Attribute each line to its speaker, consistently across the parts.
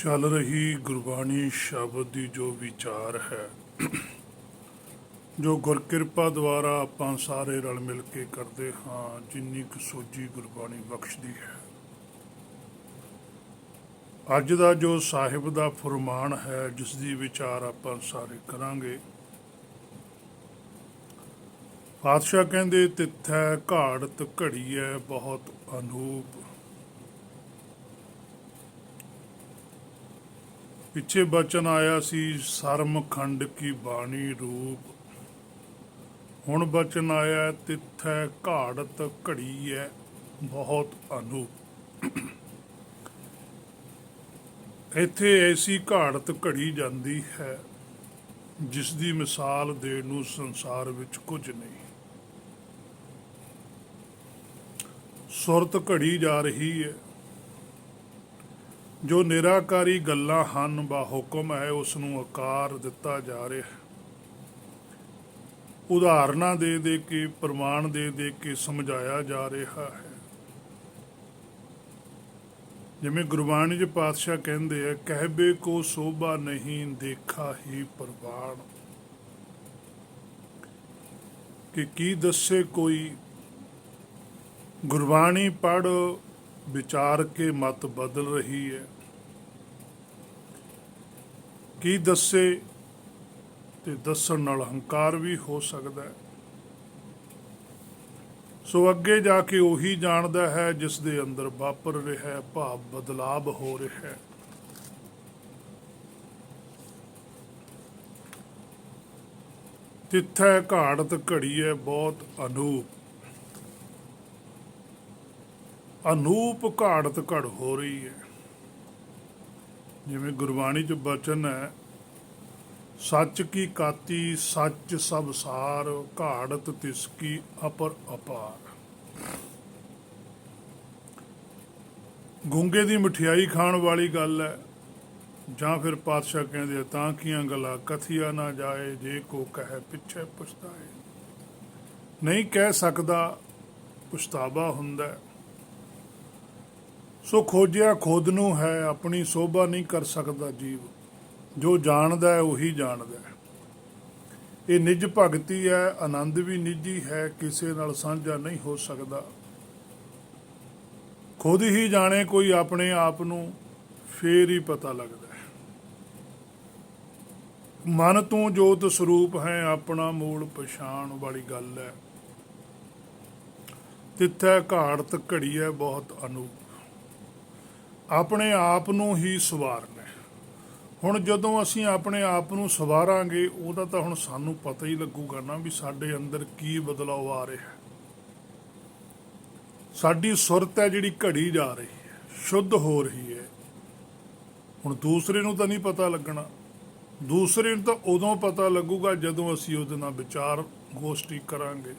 Speaker 1: ਚੱਲ ਰਹੀ ਗੁਰਬਾਣੀ ਸ਼ਬਦ ਦੀ ਜੋ ਵਿਚਾਰ ਹੈ, ਜੋ ਗੁਰਕਿਰਪਾ ਦੁਆਰਾ ਆਪਾਂ ਸਾਰੇ ਰਲ ਮਿਲ ਕੇ ਕਰਦੇ ਹਾਂ, ਜਿੰਨੀ ਕੁ ਸੋਝੀ ਗੁਰਬਾਣੀ ਬਖਸ਼ਦੀ ਹੈ। ਅੱਜ ਦਾ ਜੋ ਸਾਹਿਬ ਦਾ ਫੁਰਮਾਨ ਹੈ, ਜਿਸ ਦੀ ਵਿਚਾਰ ਆਪਾਂ ਸਾਰੇ ਕਰਾਂਗੇ। ਪਾਤਸ਼ਾਹ ਕਹਿੰਦੇ, ਤਿੱਥੈ ਘਾੜਤ ਘੜੀਐ ਬਹੁਤ ਅਨੂਪ। ਪਿੱਛੇ ਬਚਨ ਆਇਆ ਸੀ ਸਰਮ ਖੰਡ ਕੀ ਬਾਣੀ ਰੂਪ। ਹੁਣ ਬਚਨ ਆਇਆ ਤਿੱਥੈ ਘਾੜਤ ਘੜੀਐ ਬਹੁਤ ਅਨੂਪ। ਇੱਥੇ ਐਸੀ ਘਾੜਤ ਘੜੀ ਜਾਂਦੀ ਹੈ ਜਿਸ ਦੀ ਮਿਸਾਲ ਦੇਣ ਨੂੰ ਸੰਸਾਰ ਵਿੱਚ ਕੁਝ ਨਹੀਂ। ਸੁਰਤ ਘੜੀ ਜਾ ਰਹੀ ਹੈ। ਜੋ ਨਿਰਾਕਾਰੀ ਗੱਲਾਂ ਹਨ, ਬਾ ਹੁਕਮ ਹੈ ਉਸ ਨੂੰ ਆਕਾਰ ਦਿੱਤਾ ਜਾ ਰਿਹਾ ਹੈ। ਉਦਾਹਰਨਾਂ ਦੇ ਦੇ ਕੇ, ਪ੍ਰਮਾਣ ਦੇ ਦੇ ਕੇ ਸਮਝਾਇਆ ਜਾ ਰਿਹਾ ਹੈ। ਜਿਵੇਂ ਗੁਰਬਾਣੀ 'ਚ ਪਾਤਸ਼ਾਹ ਕਹਿੰਦੇ ਆ, ਕਹਿਬੇ ਕੋ ਸੋਭਾ ਨਹੀਂ ਦੇਖਾ ਹੀ ਪ੍ਰਵਾਨ। ਕਿ ਕੀ ਦੱਸੇ ਕੋਈ, ਗੁਰਬਾਣੀ ਪੜ੍ਹ ਵਿਚਾਰ ਕੇ ਮਤ ਬਦਲ ਰਹੀ ਹੈ। ਕੀ ਦੱਸੇ, ਤੇ ਦੱਸਣ ਨਾਲ ਹੰਕਾਰ ਵੀ ਹੋ ਸਕਦਾ ਹੈ। ਸੋ ਅੱਗੇ ਜਾ ਕੇ ਉਹੀ ਜਾਣਦਾ ਹੈ ਜਿਸ ਦੇ ਅੰਦਰ ਵਾਪਰ ਰਿਹਾ, ਭਾਵ ਬਦਲਾਵ ਹੋ ਰਿਹਾ ਹੈ। ਤਿੱਥੈ ਘਾੜਤ ਘੜੀਐ ਬਹੁਤ ਅਨੂਪ। ਅਨੂਪ ਘਾੜਤ ਘੜ ਹੋ ਰਹੀ ਹੈ। ਜਿਵੇਂ ਗੁਰਬਾਣੀ 'ਚ ਬਚਨ ਹੈ, ਸੱਚ ਕੀ ਕਾਤੀ ਸੱਚ ਸਭ ਸਾਰ, ਘਾੜਤ ਤਿਸ ਕੀ ਅਪਰ ਅਪਾਰ। ਗੂੰਗੇ ਦੀ ਮਠਿਆਈ ਖਾਣ ਵਾਲੀ ਗੱਲ ਹੈ। ਜਾਂ ਫਿਰ ਪਾਤਸ਼ਾਹ ਕਹਿੰਦੇ ਆ, ਤਾਂ ਕੀਆਂ ਗੱਲਾਂ ਕਥੀਆ ਨਾ ਜਾਏ, ਜੇ ਕੋ ਕਹੇ ਪਿੱਛੇ ਪਛਤਾਏ। ਨਹੀਂ ਕਹਿ ਸਕਦਾ, ਪਛਤਾਵਾ ਹੁੰਦਾ। ਸੋ ਖੋਜਿਆ ਖੁਦ ਨੂੰ ਹੈ, ਆਪਣੀ ਸੋਭਾ ਨਹੀਂ ਕਰ ਸਕਦਾ ਜੀਵ। ਜੋ ਜਾਣਦਾ ਹੈ ਉਹੀ ਜਾਣਦਾ ਹੈ। ਇਹ ਨਿੱਜ ਭਗਤੀ ਹੈ, ਆਨੰਦ ਵੀ ਨਿੱਜੀ ਹੈ, ਕਿਸੇ ਨਾਲ ਸਾਂਝਾ ਨਹੀਂ ਹੋ ਸਕਦਾ। ਖੁਦ ਹੀ ਜਾਣੇ ਕੋਈ ਆਪਣੇ ਆਪ ਨੂੰ, ਫੇਰ ਹੀ ਪਤਾ ਲੱਗਦਾ ਹੈ। ਮਨ ਤੂੰ ਜੋਤ ਸਰੂਪ ਹੈ, ਆਪਣਾ ਮੂਲ ਪਛਾਣ ਵਾਲੀ ਗੱਲ ਹੈ। ਤਿੱਥੈ ਘਾੜਤ ਘੜੀਐ ਬਹੁਤ ਅਨੂਪ। ਆਪਣੇ ਆਪ ਨੂੰ ਹੀ ਸਵਾਰਨਾ। ਹੁਣ ਜਦੋਂ ਅਸੀਂ ਆਪਣੇ ਆਪ ਨੂੰ ਸਵਾਰਾਂਗੇ, ਉਹਦਾ ਤਾਂ ਹੁਣ ਸਾਨੂੰ ਪਤਾ ਹੀ ਲੱਗੂਗਾ ਨਾ ਵੀ ਸਾਡੇ ਅੰਦਰ ਕੀ ਬਦਲਾਅ ਆ ਰਿਹਾ। ਸਾਡੀ ਸੁਰਤ ਹੈ ਜਿਹੜੀ ਘੜੀ ਜਾ ਰਹੀ ਹੈ, ਸ਼ੁੱਧ ਹੋ ਰਹੀ ਹੈ। ਹੁਣ ਦੂਸਰੇ ਨੂੰ ਤਾਂ ਨਹੀਂ ਪਤਾ ਲੱਗਣਾ। ਦੂਸਰੇ ਨੂੰ ਤਾਂ ਉਦੋਂ ਪਤਾ ਲੱਗੂਗਾ ਜਦੋਂ ਅਸੀਂ ਉਹਦੇ ਨਾਲ ਵਿਚਾਰ ਗੋਸ਼ਟੀ ਕਰਾਂਗੇ।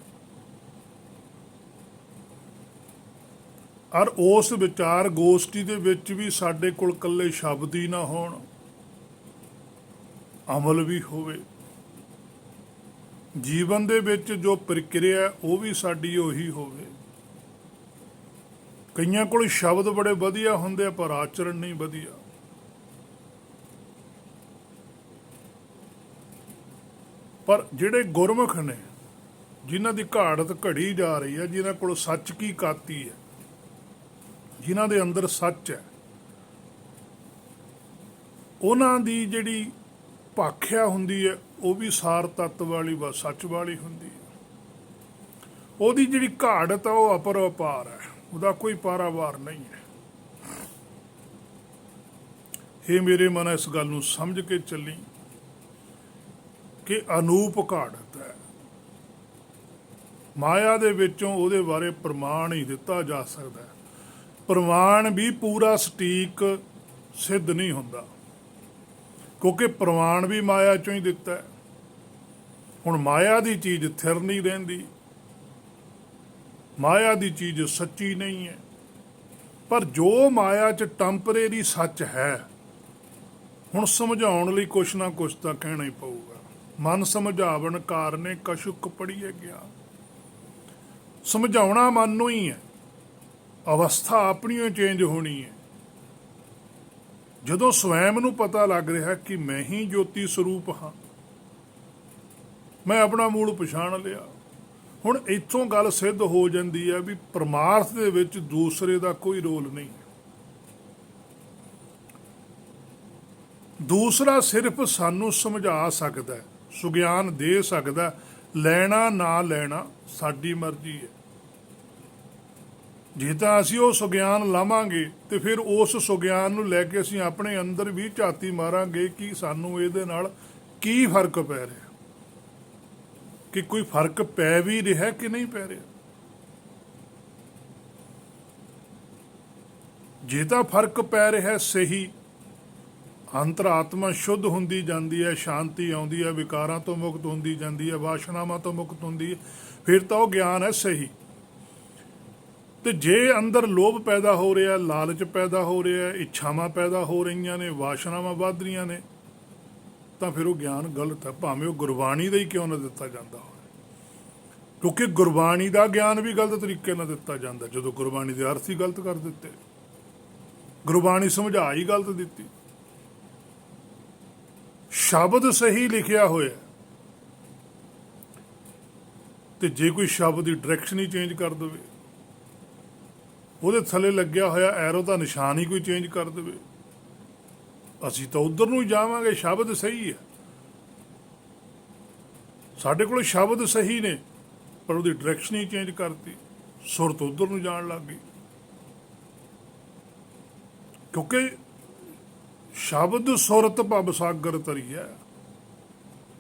Speaker 1: ਔਰ ਉਸ ਵਿਚਾਰ ਗੋਸ਼ਟੀ ਦੇ ਵਿੱਚ ਵੀ ਸਾਡੇ ਕੋਲ ਇਕੱਲੇ ਸ਼ਬਦ ਹੀ ਨਾ ਹੋਣ, ਅਮਲ ਵੀ ਹੋਵੇ। ਜੀਵਨ ਦੇ ਵਿੱਚ ਜੋ ਪ੍ਰਕਿਰਿਆ ਉਹ ਵੀ ਸਾਡੀ ਉਹੀ ਹੋਵੇ। ਕਈਆਂ ਕੋਲ ਸ਼ਬਦ ਬੜੇ ਵਧੀਆ ਹੁੰਦੇ ਆ, ਪਰ ਆਚਰਣ ਨਹੀਂ ਵਧੀਆ। ਪਰ ਜਿਹੜੇ ਗੁਰਮੁਖ ਨੇ, ਜਿਨ੍ਹਾਂ ਦੀ ਘਾੜਤ ਘੜੀ ਜਾ ਰਹੀ ਹੈ, ਜਿਨ੍ਹਾਂ ਕੋਲ ਸੱਚ ਕੀ ਕਾਤੀ ਹੈ, ਜਿਨ੍ਹਾਂ ਦੇ ਅੰਦਰ ਸੱਚ ਹੈ, ਉਹਨਾਂ ਦੀ ਜਿਹੜੀ ਭਾਖਿਆ ਹੁੰਦੀ ਹੈ ਉਹ ਵੀ ਸਾਰ ਤੱਤ ਵਾਲੀ, ਬਸ ਸੱਚ ਵਾਲੀ ਹੁੰਦੀ ਹੈ। ਉਹਦੀ ਜਿਹੜੀ ਘਾੜਤ ਆ ਉਹ ਅਪਰ ਅਪਾਰ ਹੈ, ਉਹਦਾ ਕੋਈ ਪਾਰਾਵਾਰ ਨਹੀਂ ਹੈ। ਹੇ ਮੇਰੇ ਮਨ, ਇਸ ਗੱਲ ਨੂੰ ਸਮਝ ਕੇ ਚੱਲੀ ਕਿ ਅਨੂਪ ਘਾੜਤ ਹੈ। ਮਾਇਆ ਦੇ ਵਿੱਚੋਂ ਉਹਦੇ ਬਾਰੇ ਪ੍ਰਮਾਣ ਹੀ ਦਿੱਤਾ ਜਾ ਸਕਦਾ ਹੈ। ਪ੍ਰਮਾਣ ਵੀ ਪੂਰਾ ਸਟੀਕ ਸਿੱਧ ਨਹੀਂ ਹੁੰਦਾ, ਕਿਉਂਕਿ ਪ੍ਰਮਾਣ ਵੀ ਮਾਇਆ ਚੋਂ ਹੀ ਦਿੱਤਾ ਹੈ। ਹੁਣ ਮਾਇਆ ਦੀ ਚੀਜ਼ ਥਿਰ ਨਹੀਂ ਰਹਿੰਦੀ, ਮਾਇਆ ਦੀ ਚੀਜ਼ ਸੱਚੀ ਨਹੀਂ ਹੈ। ਪਰ ਜੋ ਮਾਇਆ 'ਚ ਟੈਂਪਰੇਰੀ ਸੱਚ ਹੈ, ਹੁਣ ਸਮਝਾਉਣ ਲਈ ਕੁਛ ਨਾ ਕੁਛ ਤਾਂ ਕਹਿਣਾ ਹੀ ਪਊਗਾ। ਮਨ ਸਮਝਾਵਣ ਕਾਰਨੇ ਕਛੁਕ ਪੜੀਏ ਗਿਆ। ਸਮਝਾਉਣਾ ਮਨ ਨੂੰ ਹੀ ਹੈ, ਅਵਸਥਾ ਆਪਣੀ ਚੇਂਜ ਹੋਣੀ ਹੈ। ਜਦੋਂ ਸਵੈਮ ਨੂੰ ਪਤਾ ਲੱਗ ਰਿਹਾ ਕਿ ਮੈਂ ਹੀ ਜੋਤੀ ਸਰੂਪ ਹਾਂ, ਮੈਂ ਆਪਣਾ ਮੂਲ ਪਛਾਣ ਲਿਆ, ਹੁਣ ਇੱਥੋਂ ਗੱਲ ਸਿੱਧ ਹੋ ਜਾਂਦੀ ਹੈ ਵੀ ਪਰਮਾਰਥ ਦੇ ਵਿੱਚ ਦੂਸਰੇ ਦਾ ਕੋਈ ਰੋਲ ਨਹੀਂ। ਦੂਸਰਾ ਸਿਰਫ ਸਾਨੂੰ ਸਮਝਾ ਸਕਦਾ, ਸੁਗਿਆਨ ਦੇ ਸਕਦਾ, ਲੈਣਾ ਨਾ ਲੈਣਾ ਸਾਡੀ ਮਰਜ਼ੀ ਹੈ। ਜੇ ਤਾਂ ਅਸੀਂ ਉਹ ਸੁਗਿਆਨ ਲਾਵਾਂਗੇ ਤੇ ਫਿਰ ਉਸ ਸੁਗਿਆਨ ਨੂੰ ਲੈ ਕੇ ਅਸੀਂ ਆਪਣੇ ਅੰਦਰ ਵੀ ਝਾਤੀ ਮਾਰਾਂਗੇ ਕਿ ਸਾਨੂੰ ਇਹਦੇ ਨਾਲ ਕੀ ਫਰਕ ਪੈ ਰਿਹਾ, ਕਿ ਕੋਈ ਫਰਕ ਪੈ ਵੀ ਰਿਹਾ ਕਿ ਨਹੀਂ ਪੈ ਰਿਹਾ। ਜੇ ਤਾਂ ਫਰਕ ਪੈ ਰਿਹਾ ਸਹੀ, ਅੰਤਰਾਤਮਾ ਸ਼ੁੱਧ ਹੁੰਦੀ ਜਾਂਦੀ ਹੈ, ਸ਼ਾਂਤੀ ਆਉਂਦੀ ਹੈ, ਵਿਕਾਰਾਂ ਤੋਂ ਮੁਕਤ ਹੁੰਦੀ ਜਾਂਦੀ ਹੈ, ਵਾਸ਼ਨਾਵਾਂ ਤੋਂ ਮੁਕਤ ਹੁੰਦੀ ਹੈ, ਫਿਰ ਤਾਂ ਉਹ ਗਿਆਨ ਹੈ ਸਹੀ। ਤੇ ਜੇ ਅੰਦਰ ਲੋਭ ਪੈਦਾ ਹੋ ਰਿਹਾ, ਲਾਲਚ ਪੈਦਾ ਹੋ ਰਿਹਾ, ਇੱਛਾਵਾਂ ਪੈਦਾ ਹੋ ਰਹੀਆਂ ਨੇ, ਵਾਸ਼ਨਾਵਾਂ ਵੱਧ ਰਹੀਆਂ ਨੇ, ਤਾਂ ਫਿਰ ਉਹ ਗਿਆਨ ਗਲਤ ਹੈ, ਭਾਵੇਂ ਉਹ ਗੁਰਬਾਣੀ ਦਾ ਹੀ ਕਿਉਂ ਨਾ ਦਿੱਤਾ ਜਾਂਦਾ ਹੋਵੇ। ਕਿਉਂਕਿ ਗੁਰਬਾਣੀ ਦਾ ਗਿਆਨ ਵੀ ਗਲਤ ਤਰੀਕੇ ਨਾਲ ਦਿੱਤਾ ਜਾਂਦਾ, ਜਦੋਂ ਗੁਰਬਾਣੀ ਦੇ ਅਰਥ ਹੀ ਗਲਤ ਕਰ ਦਿੱਤੇ, ਗੁਰਬਾਣੀ ਸਮਝਾ ਹੀ ਗਲਤ ਦਿੱਤੀ। ਸ਼ਬਦ ਸਹੀ ਲਿਖਿਆ ਹੋਇਆ ਤੇ ਜੇ ਕੋਈ ਸ਼ਬਦ ਦੀ ਡਾਇਰੈਕਸ਼ਨ ਹੀ ਚੇਂਜ ਕਰ ਦੇਵੇ, ਉਹਦੇ ਥੱਲੇ ਲੱਗਿਆ ਹੋਇਆ ਐਰੋ ਦਾ ਨਿਸ਼ਾਨ ਹੀ ਕੋਈ ਚੇਂਜ ਕਰ ਦੇਵੇ, ਅਸੀਂ ਤਾਂ ਉਧਰ ਨੂੰ ਹੀ ਜਾਵਾਂਗੇ। ਸ਼ਬਦ ਸਹੀ ਹੈ, ਸਾਡੇ ਕੋਲ ਸ਼ਬਦ ਸਹੀ ਨੇ, ਪਰ ਉਹਦੀ ਡਾਇਰੈਕਸ਼ਨ ਹੀ ਚੇਂਜ ਕਰਤੀ, ਸੁਰਤ ਉਧਰ ਨੂੰ ਜਾਣ ਲੱਗ ਗਈ। ਕਿਉਂਕਿ ਸ਼ਬਦ ਸੁਰਤ ਭਵ ਸਾਗਰ ਤਰੀ ਹੈ,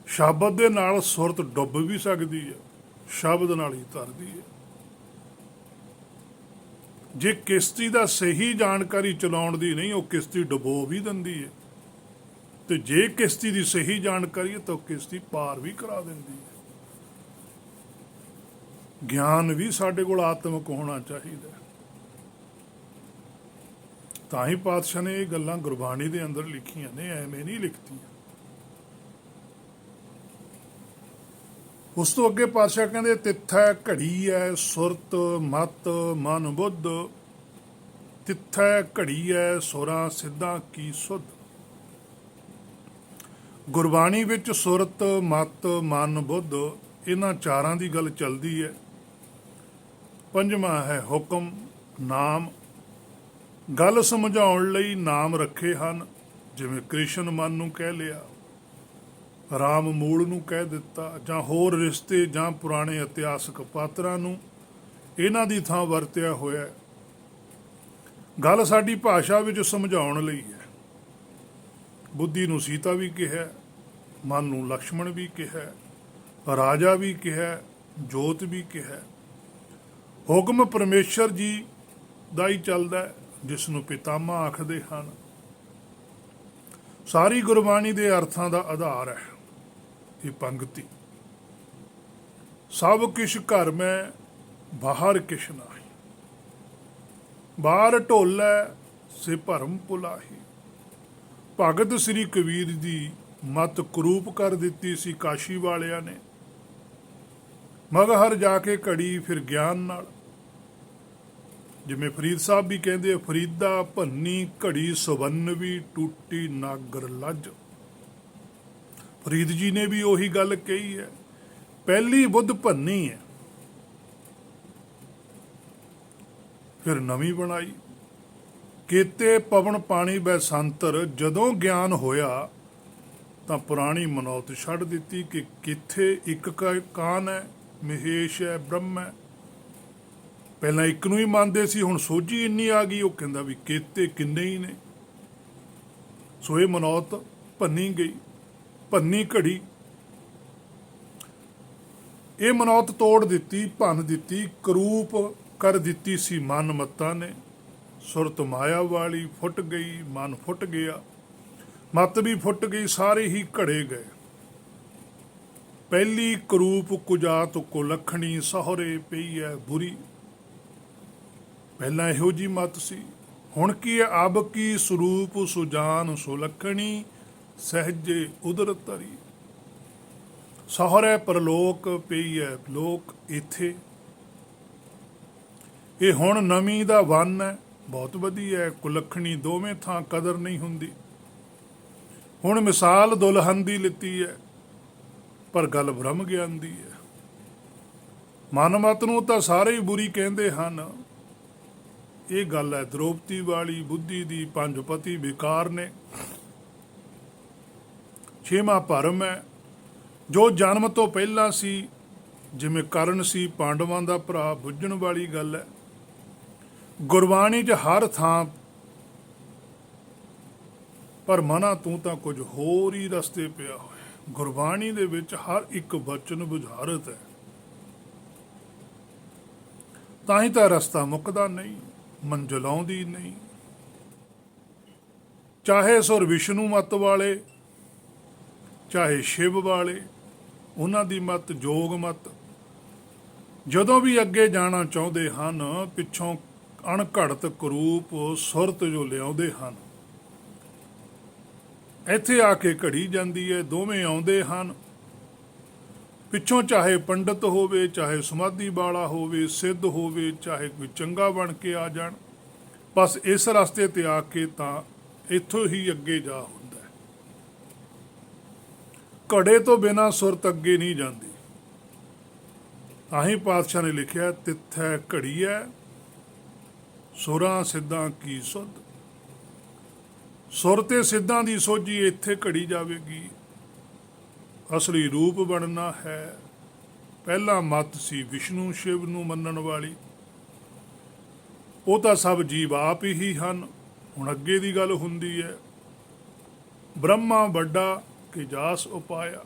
Speaker 1: ਸ਼ਬਦ ਦੇ ਨਾਲ ਸੁਰਤ ਡੁੱਬ ਵੀ ਸਕਦੀ ਹੈ, ਸ਼ਬਦ ਨਾਲ ਹੀ ਤਰਦੀ ਹੈ। ਜੇ ਕਿਸ਼ਤੀ ਦਾ ਸਹੀ ਜਾਣਕਾਰੀ ਚਲਾਉਣ ਦੀ ਨਹੀਂ, ਉਹ ਕਿਸ਼ਤੀ ਡੁਬੋ ਵੀ ਦਿੰਦੀ ਹੈ, ਤੇ ਜੇ ਕਿਸ਼ਤੀ ਦੀ ਸਹੀ ਜਾਣਕਾਰੀ ਹੈ ਤਾਂ ਕਿਸ਼ਤੀ ਪਾਰ ਵੀ ਕਰਾ ਦਿੰਦੀ ਹੈ। ਗਿਆਨ ਵੀ ਸਾਡੇ ਕੋਲ ਆਤਮਿਕ ਹੋਣਾ ਚਾਹੀਦਾ, ਤਾਂ ਹੀ ਪਾਤਸ਼ਾਹ ਨੇ ਇਹ ਗੱਲਾਂ ਗੁਰਬਾਣੀ ਦੇ ਅੰਦਰ ਲਿਖੀਆਂ ਨੇ, ਐਵੇਂ ਨਹੀਂ ਲਿਖਤੀਆਂ। ਉਸ ਤੋਂ ਅੱਗੇ ਪਾਤਸ਼ਾਹ ਕਹਿੰਦੇ ਤਿੱਥੈ ਘੜੀ ਹੈ ਸੁਰਤ ਮਤ ਮਨ ਬੁੱਧ, ਤਿੱਥੈ ਘੜੀ ਹੈ ਸੁਰਾਂ ਸਿੱਧਾਂ ਕੀ ਸੁਧ। ਗੁਰਬਾਣੀ ਵਿੱਚ ਸੁਰਤ ਮਤ ਮਨ ਬੁੱਧ, ਇਹਨਾਂ ਚਾਰਾਂ ਦੀ ਗੱਲ ਚੱਲਦੀ ਹੈ। ਪੰਜਵਾਂ ਹੈ ਹੁਕਮ ਨਾਮ। ਗੱਲ ਸਮਝਾਉਣ ਲਈ ਨਾਮ ਰੱਖੇ ਹਨ, ਜਿਵੇਂ ਕ੍ਰਿਸ਼ਨ ਮਨ ਨੂੰ ਕਹਿ ਲਿਆ, ਰਾਮ ਮੂਲ ਨੂੰ ਕਹਿ ਦਿੱਤਾ, ਜਾਂ ਹੋਰ ਰਿਸ਼ਤੇ ਜਾਂ ਪੁਰਾਣੇ ਇਤਿਹਾਸਕ ਪਾਤਰਾਂ ਨੂੰ ਇਹਨਾਂ ਦੀ ਥਾਂ ਵਰਤਿਆ ਹੋਇਆ। ਗੱਲ ਸਾਡੀ ਭਾਸ਼ਾ ਵਿੱਚ ਸਮਝਾਉਣ ਲਈ ਹੈ। ਬੁੱਧੀ ਨੂੰ ਸੀਤਾ ਵੀ ਕਿਹਾ, ਮਨ ਨੂੰ ਲਕਸ਼ਮਣ ਵੀ ਕਿਹਾ, ਰਾਜਾ ਵੀ ਕਿਹਾ, ਜੋਤ ਵੀ ਕਿਹਾ। ਹੁਕਮ ਪਰਮੇਸ਼ਰ ਜੀ ਦਾ ਹੀ ਚੱਲਦਾ, ਜਿਸ ਨੂੰ ਪਿਤਾਮਾ ਆਖਦੇ ਹਨ। ਸਾਰੀ ਗੁਰਬਾਣੀ ਦੇ ਅਰਥਾਂ ਦਾ ਆਧਾਰ ਹੈ ਇਹ ਪੰਗਤੀ। ਸਭ ਕਿਛ ਘਰ ਮੈਂ ਬਾਹਰ ਕਿਛ ਨਾਹੀ, ਬਾਹਰ ਢੋਲੈ ਸੇ ਭਰਮ ਭੁਲਾਹੀ। ਭਗਤ ਸ੍ਰੀ ਕਬੀਰ ਦੀ ਮਤ ਕਰੂਪ ਕਰ ਦਿੱਤੀ ਸੀ ਕਾਸ਼ੀ ਵਾਲਿਆਂ ਨੇ। ਮਗਹਰ ਜਾ ਕੇ ਘੜੀ ਫਿਰ ਗਿਆਨ ਨਾਲ, ਜਿਵੇਂ ਫਰੀਦ ਸਾਹਿਬ ਵੀ ਕਹਿੰਦੇ, ਫਰੀਦਾ ਭੰਨੀ ਘੜੀ ਸੁਵੰਨਵੀ ਟੂਟੀ ਨਾਗਰ ਲੱਜ। ਫਰੀਦ ਜੀ ਨੇ ਵੀ ਉਹੀ ਗੱਲ ਕਹੀ ਹੈ, ਪਹਿਲੀ ਬੁੱਧ ਭੰਨੀ ਹੈ, ਫਿਰ ਨਵੀਂ ਬਣਾਈ। ਕੀਤੇ ਪਵਨ ਪਾਣੀ ਬੈਸੰਤਰ, ਜਦੋਂ ਗਿਆਨ ਹੋਇਆ ਤਾਂ ਪੁਰਾਣੀ ਮਨੌਤ ਛੱਡ ਦਿੱਤੀ ਕਿ ਕਿੱਥੇ ਇੱਕ ਕਾਨ ਹੈ, ਮਹੇਸ਼ ਹੈ, ਬ੍ਰਹਮ ਹੈ। ਪਹਿਲਾਂ ਇੱਕ ਨੂੰ ਹੀ ਮੰਨਦੇ ਸੀ, ਹੁਣ ਸੋਝੀ ਇੰਨੀ ਆ ਗਈ, ਉਹ ਕਹਿੰਦਾ ਵੀ ਕੀਤੇ ਕਿੰਨੇ ਹੀ ਨੇ। ਸੋ ਇਹ ਮਨੌਤ ਭੰਨੀ ਗਈ, ਭੰਨੀ ਘੜੀ। ਇਹ ਮਨੌਤ ਤੋੜ ਦਿੱਤੀ, ਭੰਨ ਦਿੱਤੀ, ਕਰੂਪ ਕਰ ਦਿੱਤੀ ਸੀ ਮਨ ਮੱਤਾਂ ਨੇ। ਸੁਰਤ ਮਾਇਆ ਵਾਲੀ ਫੁੱਟ ਗਈ, ਮਨ ਫੁੱਟ ਗਿਆ, ਮੱਤ ਵੀ ਫੁੱਟ ਗਈ, ਸਾਰੇ ਹੀ ਘੜੇ ਗਏ। ਪਹਿਲੀ ਕਰੂਪ ਕੁਜਾਤ ਕੋ ਲਖਣੀ, ਸਹੁਰੇ ਪਈ ਹੈ ਬੁਰੀ। ਪਹਿਲਾਂ ਇਹੋ ਜੀ ਮਤ ਸੀ, ਹੁਣ ਕੀ ਹੈ ਅਬ ਕੀ ਸਰੂਪ ਸੁਜਾਨ ਸੁਲੱਖਣੀ, ਸਹਿਜੇ ਉਦਰ ਧਰੀ। ਸਹੁਰੇ ਪਰਲੋਕ ਪਈ ਹੈ ਲੋਕ ਇੱਥੇ। ਇਹ ਹੁਣ ਨਵੀਂ ਦਾ ਵੰਨ ਹੈ, ਬਹੁਤ ਵਧੀਆ, ਕੁਲੱਖਣੀ ਦੋਵੇਂ ਥਾਂ ਕਦਰ ਨਹੀਂ ਹੁੰਦੀ। ਹੁਣ ਮਿਸਾਲ ਦੁਲਹਨ ਦੀ ਲਿੱਤੀ ਹੈ, ਪਰ ਗੱਲ ਬ੍ਰਹਮ ਗਿਆਨ ਦੀ ਹੈ। ਮਨਮਤ ਨੂੰ ਤਾਂ ਸਾਰੇ ਹੀ ਬੁਰੀ ਕਹਿੰਦੇ ਹਨ। ਇਹ ਗੱਲ ਹੈ ਦ੍ਰੋਪਦੀ ਵਾਲੀ, ਬੁੱਧੀ ਦੀ। ਪੰਜ ਪਤੀ ਬੇਕਾਰ ਨੇ, ਛੇਵਾਂ ਭਰਮ ਹੈ ਜੋ ਜਨਮ ਤੋਂ ਪਹਿਲਾਂ ਸੀ, ਜਿਵੇਂ ਕਰਨ ਸੀ ਪਾਂਡਵਾਂ ਦਾ ਭਰਾ। ਬੁੱਝਣ ਵਾਲੀ ਗੱਲ ਹੈ। ਗੁਰਬਾਣੀ 'ਚ ਹਰ ਥਾਂ ਪਰ ਮਨਾ ਤੂੰ ਤਾਂ ਕੁਝ ਹੋਰ ਹੀ ਰਸਤੇ ਪਿਆ ਹੋਇਆ। ਗੁਰਬਾਣੀ ਦੇ ਵਿੱਚ ਹਰ ਇੱਕ ਬਚਨ ਬੁਝਾਰਤ ਹੈ, ਤਾਂ ਹੀ ਤਾਂ ਰਸਤਾ ਮੁੱਕਦਾ ਨਹੀਂ, ਮੰਜ਼ਿਲ ਆਉਂਦੀ ਨਹੀਂ। ਚਾਹੇ ਸੁਰ ਵਿਸ਼ਨੂੰ ਮੱਤ ਵਾਲੇ, ਚਾਹੇ ਸ਼ਿਵ ਵਾਲੇ, ਉਹਨਾਂ ਦੀ ਮੱਤ ਜੋਗ ਮੱਤ, ਜਦੋਂ ਵੀ ਅੱਗੇ ਜਾਣਾ ਚਾਹੁੰਦੇ ਹਨ ਪਿੱਛੋਂ ਅਣਘੜਤ ਕਰੂਪ ਸੁਰਤ ਜੋ ਲਿਆਉਂਦੇ ਹਨ, ਇੱਥੇ ਆ ਕੇ ਘੜੀ ਜਾਂਦੀ ਹੈ। ਦੋਵੇਂ ਆਉਂਦੇ ਹਨ ਪਿੱਛੋਂ, ਚਾਹੇ ਪੰਡਤ ਹੋਵੇ, ਚਾਹੇ ਸਮਾਧੀ ਵਾਲਾ ਹੋਵੇ, ਸਿੱਧ ਹੋਵੇ, ਚਾਹੇ ਕੋਈ ਚੰਗਾ ਬਣ ਕੇ ਆ ਜਾਣ। ਬਸ ਇਸ ਰਸਤੇ ਤੇ ਆ ਕੇ ਤਾਂ ਇੱਥੋਂ ਹੀ ਅੱਗੇ ਜਾ ਹੁੰਦਾ ਹੈ। ਘੜੇ ਤੋਂ ਬਿਨਾਂ ਸੁਰਤ ਅੱਗੇ ਨਹੀਂ ਜਾਂਦੀ। ਤਾਂ ਹੀ ਪਾਤਸ਼ਾਹ ਨੇ ਲਿਖਿਆ, ਤਿੱਥੈ ਘੜੀਐ ਸੁਰਾਂ ਸਿੱਧਾਂ ਕੀ ਸੁਧ। ਸੁਰ ਤੇ ਸਿੱਧਾਂ ਦੀ ਸੋਝੀ ਇੱਥੇ ਘੜੀ ਜਾਵੇਗੀ। ਅਸਲੀ ਰੂਪ ਬਣਨਾ ਹੈ। ਪਹਿਲਾਂ ਮੱਤ ਸੀ ਵਿਸ਼ਨੂੰ ਸ਼ਿਵ ਨੂੰ ਮੰਨਣ ਵਾਲੀ, ਉਹ ਤਾਂ ਸਭ ਜੀਵ ਆਪ ਹੀ ਹਨ। ਹੁਣ ਅੱਗੇ ਦੀ ਗੱਲ ਹੁੰਦੀ ਹੈ, ਬ੍ਰਹਮਾ ਵੱਡਾ ਕਿ ਜਾਸ ਉਪਾਇਆ।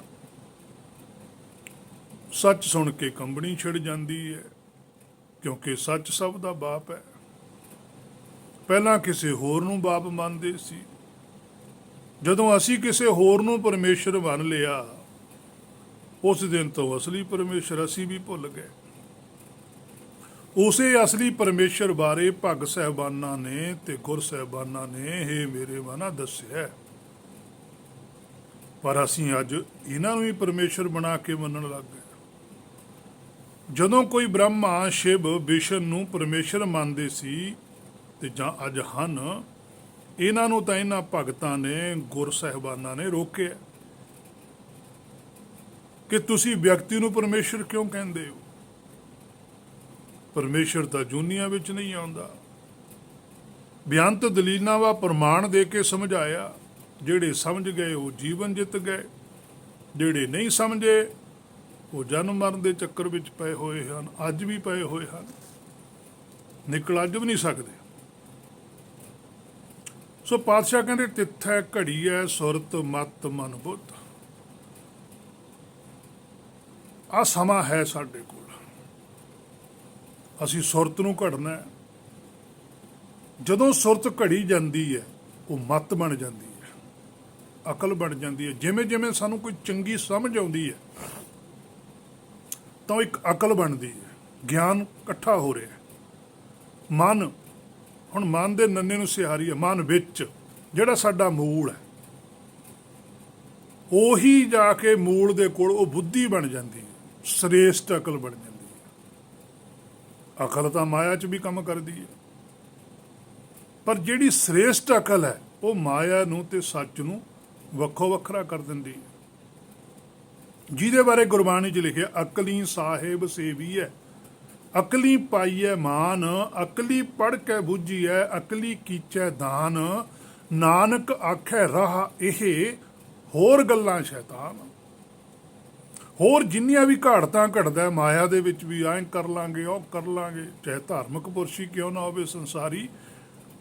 Speaker 1: ਸੱਚ ਸੁਣ ਕੇ ਕੰਬਣੀ ਛਿੜ ਜਾਂਦੀ ਹੈ, ਕਿਉਂਕਿ ਸੱਚ ਸਭ ਦਾ ਬਾਪ ਹੈ। ਪਹਿਲਾਂ ਕਿਸੇ ਹੋਰ ਨੂੰ ਬਾਪ ਮੰਨਦੇ ਸੀ, ਜਦੋਂ ਅਸੀਂ ਕਿਸੇ ਹੋਰ ਨੂੰ ਪਰਮੇਸ਼ਰ ਮੰਨ ਲਿਆ, ਉਸ ਦਿਨ ਤੋਂ ਅਸਲੀ ਪਰਮੇਸ਼ਰ ਅਸੀਂ ਵੀ ਭੁੱਲ ਗਏ। ਉਸੇ ਅਸਲੀ ਪਰਮੇਸ਼ਰ ਬਾਰੇ ਭਗ ਸਾਹਿਬਾਨਾਂ ਨੇ ਤੇ ਗੁਰ ਸਾਹਿਬਾਨਾਂ ਨੇ ਇਹ ਮੇਰੇ ਮਨਾ ਦੱਸਿਆ, ਪਰ ਅਸੀਂ ਅੱਜ ਇਹਨਾਂ ਨੂੰ ਹੀ ਪਰਮੇਸ਼ਰ ਬਣਾ ਕੇ ਮੰਨਣ ਲੱਗ ਗਏ। ਜਦੋਂ ਕੋਈ ਬ੍ਰਹਮਾ ਸ਼ਿਵ ਵਿਸ਼ਨ ਨੂੰ ਪਰਮੇਸ਼ਰ ਮੰਨਦੇ ਸੀ ਤੇ ਜਾਂ ਅੱਜ ਹਨ, ਇਹਨਾਂ ਨੂੰ ਤਾਂ ਇਹਨਾਂ ਭਗਤਾਂ ਨੇ, ਗੁਰ ਸਾਹਿਬਾਨਾਂ ਨੇ ਰੋਕਿਆ ਕਿ ਤੁਸੀਂ ਵਿਅਕਤੀ ਨੂੰ ਪਰਮੇਸ਼ਰ ਕਿਉਂ ਕਹਿੰਦੇ ਹੋ। ਪਰਮੇਸ਼ਰ ਤਾਂ ਜੂਨੀਆਂ ਵਿੱਚ ਨਹੀਂ ਆਉਂਦਾ। ਬੇਅੰਤ ਦਲੀਲਾਂ ਵਾ ਪ੍ਰਮਾਣ ਦੇ ਕੇ ਸਮਝਾਇਆ। ਜਿਹੜੇ ਸਮਝ ਗਏ ਉਹ ਜੀਵਨ ਜਿੱਤ ਗਏ, ਜਿਹੜੇ ਨਹੀਂ ਸਮਝੇ ਉਹ ਜਨਮ ਮਰਨ ਦੇ ਚੱਕਰ ਵਿੱਚ ਪਏ ਹੋਏ ਹਨ, ਅੱਜ ਵੀ ਪਏ ਹੋਏ ਹਨ, ਨਿਕਲ ਅੱਜ ਵੀ ਨਹੀਂ ਸਕਦੇ। ਸੋ ਪਾਤਸ਼ਾਹ ਕਹਿੰਦੇ, ਤਿੱਥੈ ਘੜੀਐ ਸੁਰਤ ਮਤ ਮਨ ਬੁੱਧ। ਆ ਸਮਾਂ ਹੈ ਸਾਡੇ ਕੋਲ, ਅਸੀਂ ਸੁਰਤ ਨੂੰ ਘੜਨਾ ਹੈ। ਜਦੋਂ ਸੁਰਤ ਘੜੀ ਜਾਂਦੀ ਹੈ, ਉਹ ਮਤ ਬਣ ਜਾਂਦੀ ਹੈ, ਅਕਲ ਬਣ ਜਾਂਦੀ ਹੈ। ਜਿਵੇਂ ਜਿਵੇਂ ਸਾਨੂੰ ਕੋਈ ਚੰਗੀ ਸਮਝ ਆਉਂਦੀ ਹੈ ਤਾਂ ਇੱਕ ਅਕਲ ਬਣਦੀ ਹੈ, ਗਿਆਨ ਇਕੱਠਾ ਹੋ ਰਿਹਾ। ਮਨ, ਹੁਣ ਮਨ ਦੇ ਨੰਨੇ ਨੂੰ ਸਿਹਾਰੀ ਹੈ। ਮਨ ਵਿੱਚ ਜਿਹੜਾ ਸਾਡਾ ਮੂਲ ਹੈ, ਉਹੀ ਜਾ ਕੇ ਮੂਲ ਦੇ ਕੋਲ ਉਹ ਬੁੱਧੀ ਬਣ ਜਾਂਦੀ ਹੈ, ਸ੍ਰੇਸ਼ਟ ਅਕਲ ਬਣ ਜਾਂਦੀ ਹੈ। ਅਕਲ ਤਾਂ ਮਾਇਆ 'ਚ ਵੀ ਕੰਮ ਕਰਦੀ ਹੈ, ਪਰ ਜਿਹੜੀ ਸ੍ਰੇਸ਼ਟ ਅਕਲ ਹੈ ਉਹ ਮਾਇਆ ਨੂੰ ਤੇ ਸੱਚ ਨੂੰ ਵੱਖੋ ਵੱਖਰਾ ਕਰ ਦਿੰਦੀ ਹੈ। ਜਿਹਦੇ ਬਾਰੇ ਗੁਰਬਾਣੀ 'ਚ ਲਿਖਿਆ, ਅਕਲੀ ਸਾਹਿਬ ਸੇਵੀ ਹੈ, ਅਕਲੀ ਪਾਈਐ ਮਾਨ, ਅਕਲੀ ਪੜ੍ਹ ਕੇ ਬੁੱਝੀਐ, ਅਕਲੀ ਕੀਚੈ ਦਾਨ, ਨਾਨਕ ਆਖੈ ਰਾਹ ਇਹ ਹੋਰ ਗੱਲਾਂ ਸ਼ੈਤਾਨ। ਹੋਰ ਜਿੰਨੀਆਂ ਵੀ ਘਾੜਤਾਂ ਘੜਦਾ ਮਾਇਆ ਦੇ ਵਿੱਚ ਵੀ, ਐਂ ਕਰ ਲਾਂਗੇ, ਉਹ ਕਰ ਲਾਂਗੇ, ਚਾਹੇ ਧਾਰਮਿਕ ਪੁਰਸ਼ ਹੀ ਕਿਉਂ ਨਾ ਹੋਵੇ, ਸੰਸਾਰੀ,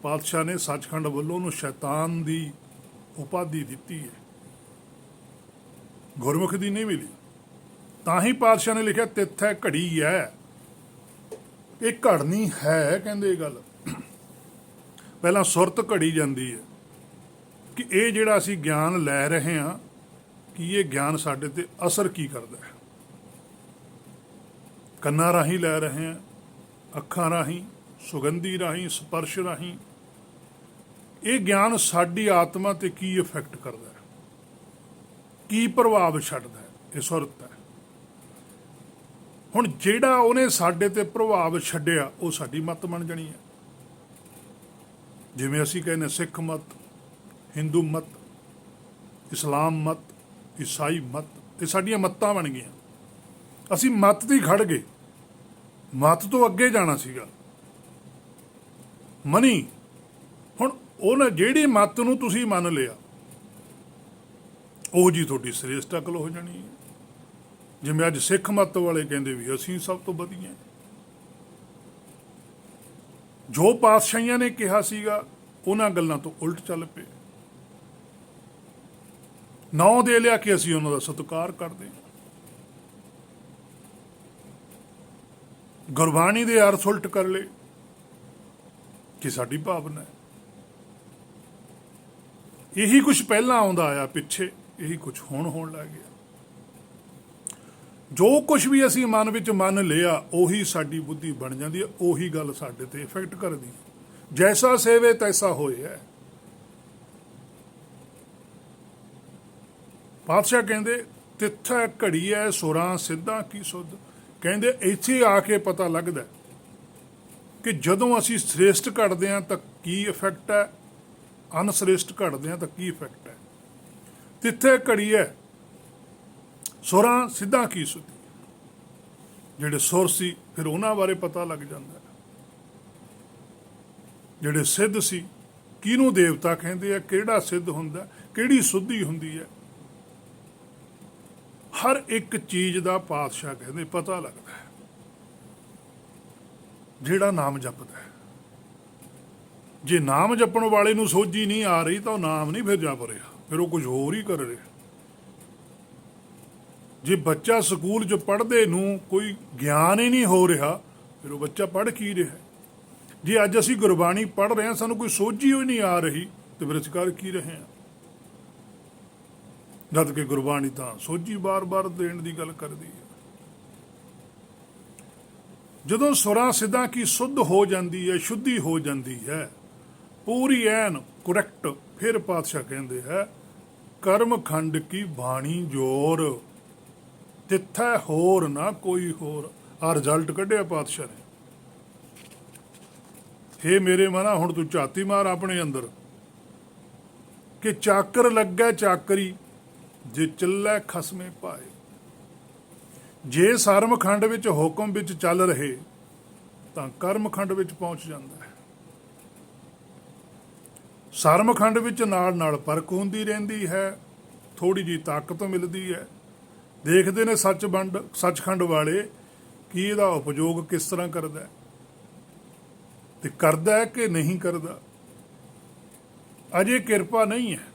Speaker 1: ਪਾਤਸ਼ਾਹ ਨੇ ਸੱਚਖੰਡ ਵੱਲੋਂ ਉਹਨੂੰ ਸ਼ੈਤਾਨ ਦੀ ਉਪਾਧੀ ਦਿੱਤੀ ਹੈ, ਗੁਰਮੁਖ ਦੀ ਨਹੀਂ ਮਿਲੀ। ਤਾਂ ਹੀ ਪਾਤਸ਼ਾਹ ਨੇ ਲਿਖਿਆ, ਤਿੱਥੈ ਘੜੀ ਹੈ। ਇਹ ਘੜਨੀ ਹੈ, ਕਹਿੰਦੇ ਇਹ ਗੱਲ। ਪਹਿਲਾਂ ਸੁਰਤ ਘੜੀ ਜਾਂਦੀ ਹੈ ਕਿ ਇਹ ਜਿਹੜਾ ਅਸੀਂ ਗਿਆਨ ਲੈ ਰਹੇ ਹਾਂ, ਕਿ ਇਹ ਗਿਆਨ ਸਾਡੇ ਤੇ ਅਸਰ ਕੀ ਕਰਦਾ ਹੈ। ਕੰਨਾਂ ਰਾਹੀਂ ਲੈ ਰਹੇ ਹਾਂ, ਅੱਖਾਂ ਰਾਹੀਂ, ਸੁਗੰਧੀ ਰਾਹੀਂ, ਸਪਰਸ਼ ਰਾਹੀਂ। ਇਹ ਗਿਆਨ ਸਾਡੀ ਆਤਮਾ ਤੇ ਕੀ ਇਫੈਕਟ ਕਰਦਾ ਹੈ, ਕੀ ਪ੍ਰਭਾਵ ਛੱਡਦਾ ਹੈ, ਇਹ ਸੁਰਤ ਹੈ। ਹੁਣ ਜਿਹੜਾ ਉਹਨੇ ਸਾਡੇ ਤੇ ਪ੍ਰਭਾਵ ਛੱਡਿਆ, ਉਹ ਸਾਡੀ ਮੱਤ ਬਣ ਜਾਣੀ ਹੈ। ਜਿਵੇਂ ਅਸੀਂ ਕਹਿੰਦੇ ਸਿੱਖ ਮਤ, ਹਿੰਦੂ ਮਤ, ਇਸਲਾਮ ਮਤ, ਈਸਾਈ ਮਤ, ਇਹ ਸਾਡੀਆਂ ਮੱਤਾਂ ਬਣ ਗਈਆਂ। ਅਸੀਂ ਮਤ ਦੀ ਖੜ ਗਏ, ਮਤ ਤੋਂ ਅੱਗੇ ਜਾਣਾ ਸੀਗਾ। ਮਨੀ ਹੁਣ ਉਹਨਾਂ ਜਿਹੜੀ ਮਤ ਨੂੰ ਤੁਸੀਂ ਮੰਨ ਲਿਆ, ਉਹ ਜੀ ਤੁਹਾਡੀ ਸ੍ਰੇਸ਼ਟ ਅਕਲ ਹੋ ਜਾਣੀ ਹੈ। ਜਿਵੇਂ ਅੱਜ ਸਿੱਖ ਮਤ ਵਾਲੇ ਕਹਿੰਦੇ ਵੀ ਅਸੀਂ ਸਭ ਤੋਂ ਵਧੀਆ। ਜੋ ਪਾਤਸ਼ਾਹੀਆਂ ਨੇ ਕਿਹਾ ਸੀਗਾ ਉਹਨਾਂ ਗੱਲਾਂ ਤੋਂ ਉਲਟ ਚੱਲ ਪਏ। ਨਾਂ ਦੇ ਲਿਆ ਕਿ ਅਸੀਂ ਉਹਨਾਂ ਦਾ ਸਤਿਕਾਰ ਕਰਦੇ ਹਾਂ। ਗੁਰਬਾਣੀ ਦੇ ਅਰਥ ਉਲਟ ਕਰ ਲਏ ਕਿ ਸਾਡੀ ਭਾਵਨਾ ਹੈ। ਇਹੀ ਕੁਝ ਪਹਿਲਾਂ ਆਉਂਦਾ ਆਇਆ, ਪਿੱਛੇ ਇਹੀ ਕੁਝ ਹੁਣ ਹੋਣ ਲੱਗ ਗਿਆ। ਜੋ ਕੁਝ ਵੀ ਅਸੀਂ ਮਨ ਵਿੱਚ ਮੰਨ ਲਿਆ ਉਹੀ ਸਾਡੀ ਬੁੱਧੀ ਬਣ ਜਾਂਦੀ ਹੈ, ਉਹੀ ਗੱਲ ਸਾਡੇ ਤੇ ਇਫੈਕਟ ਕਰਦੀ ਹੈ। ਜੈਸਾ ਸੇਵੇ ਤੈਸਾ ਹੋਏ ਹੈ। ਪਾਤਸ਼ਾਹ ਕਹਿੰਦੇ ਤਿੱਥੈ ਘੜੀ ਹੈ ਸੁਰਾਂ ਸਿੱਧਾਂ ਕੀ ਸੁਧ। ਕਹਿੰਦੇ ਇੱਥੇ ਆ ਕੇ ਪਤਾ ਲੱਗਦਾ ਕਿ ਜਦੋਂ ਅਸੀਂ ਸ੍ਰੇਸ਼ਟ ਘੜਦੇ ਹਾਂ ਤਾਂ ਕੀ ਇਫੈਕਟ ਹੈ, ਅਨਸ੍ਰੇਸ਼ਟ ਘੜਦੇ ਹਾਂ ਤਾਂ ਕੀ ਇਫੈਕਟ ਹੈ। ਤਿੱਥੇ ਘੜੀ ਹੈ ਸੁਰਾਂ ਸਿੱਧਾਂ ਕੀ ਸੁਧੀ। ਜਿਹੜੇ ਸੁਰ ਸੀ ਫਿਰ ਉਹਨਾਂ ਬਾਰੇ ਪਤਾ ਲੱਗ ਜਾਂਦਾ। ਜਿਹੜੇ ਸਿੱਧ ਸੀ, ਕਿਹਨੂੰ ਦੇਵਤਾ ਕਹਿੰਦੇ ਆ, ਕਿਹੜਾ ਸਿੱਧ ਹੁੰਦਾ, ਕਿਹੜੀ ਸੁਧੀ ਹੁੰਦੀ ਹੈ, ਹਰ ਇੱਕ ਚੀਜ਼ ਦਾ ਪਾਤਸ਼ਾਹ ਕਹਿੰਦੇ ਪਤਾ ਲੱਗਦਾ ਹੈ। ਜਿਹੜਾ ਨਾਮ ਜਪਦਾ ਹੈ, ਜੇ ਨਾਮ ਜਪਣ ਵਾਲੇ ਨੂੰ ਸੋਝੀ ਨਹੀਂ ਆ ਰਹੀ ਤਾਂ ਉਹ ਨਾਮ ਨਹੀਂ ਫਿਰ ਜਪ ਰਿਹਾ, ਫਿਰ ਉਹ ਕੁਝ ਹੋਰ ਹੀ ਕਰ ਰਿਹਾ। ਜੇ ਬੱਚਾ ਸਕੂਲ 'ਚ ਪੜ੍ਹਦੇ ਨੂੰ ਕੋਈ ਗਿਆਨ ਹੀ ਨਹੀਂ ਹੋ ਰਿਹਾ, ਫਿਰ ਉਹ ਬੱਚਾ ਪੜ੍ਹ ਕੀ ਰਿਹਾ। ਜੇ ਅੱਜ ਅਸੀਂ ਗੁਰਬਾਣੀ ਪੜ੍ਹ ਰਹੇ ਹਾਂ, ਸਾਨੂੰ ਕੋਈ ਸੋਝੀ ਹੋਈ ਨਹੀਂ ਆ ਰਹੀ, ਤੇ ਫਿਰ ਅਸੀਂ ਕਰ ਕੀ ਰਹੇ ਹਾਂ। ਜਦ ਕਿ ਗੁਰਬਾਣੀ ਤਾਂ ਸੋਝੀ ਬਾਰ-ਬਾਰ ਦੇਣ ਦੀ ਗੱਲ ਕਰਦੀ ਹੈ। ਜਦੋਂ ਸੁਰਾਂ ਸਿੱਧਾਂ ਕੀ ਸੁੱਧ ਹੋ ਜਾਂਦੀ ਹੈ, ਸ਼ੁੱਧੀ ਹੋ ਜਾਂਦੀ ਹੈ, ਪੂਰੀ ਐਨ ਕਰੈਕਟ, ਫਿਰ ਪਾਤਸ਼ਾਹ ਕਹਿੰਦੇ ਹੈ ਕਰਮ ਖੰਡ ਕੀ ਬਾਣੀ ਜੋਰ, ਤਿੱਥੈ ਹੋਰ ਨਾ ਕੋਈ ਹੋਰ। ਆ ਰਿਜ਼ਲਟ ਕੱਢਿਆ ਪਾਤਸ਼ਾਹ ਨੇ। ਹੇ ਮੇਰੇ ਮਨਾ, ਹੁਣ ਤੂੰ ਝਾਤੀ ਮਾਰ ਆਪਣੇ ਅੰਦਰ ਕਿ ਚਾਕਰ ਲੱਗੈ ਚਾਕਰੀ, ਜੇ ਚੱਲੈ ਖਸਮੇ ਪਾਏ। ਜੇ ਸਰਮਖੰਡ ਵਿੱਚ ਹੁਕਮ ਵਿੱਚ ਚੱਲ ਰਹੇ ਤਾਂ ਕਰਮਖੰਡ ਵਿੱਚ ਪਹੁੰਚ ਜਾਂਦਾ ਹੈ। ਸਰਮਖੰਡ ਵਿੱਚ ਨਾਲ ਨਾਲ ਪਰਖ ਹੁੰਦੀ ਰਹਿੰਦੀ ਹੈ, ਥੋੜੀ ਜਿਹੀ ਤਾਕਤ ਮਿਲਦੀ ਹੈ। ਦੇਖਦੇ ਨੇ ਸੱਚਖੰਡ ਵਾਲੇ ਕਿ ਇਹਦਾ ਉਪਯੋਗ ਕਿਸ ਤਰ੍ਹਾਂ ਕਰਦਾ ਹੈ, ਤੇ ਕਰਦਾ ਕਿ ਨਹੀਂ ਕਰਦਾ। ਅਜੇ ਕਿਰਪਾ ਨਹੀਂ ਹੈ।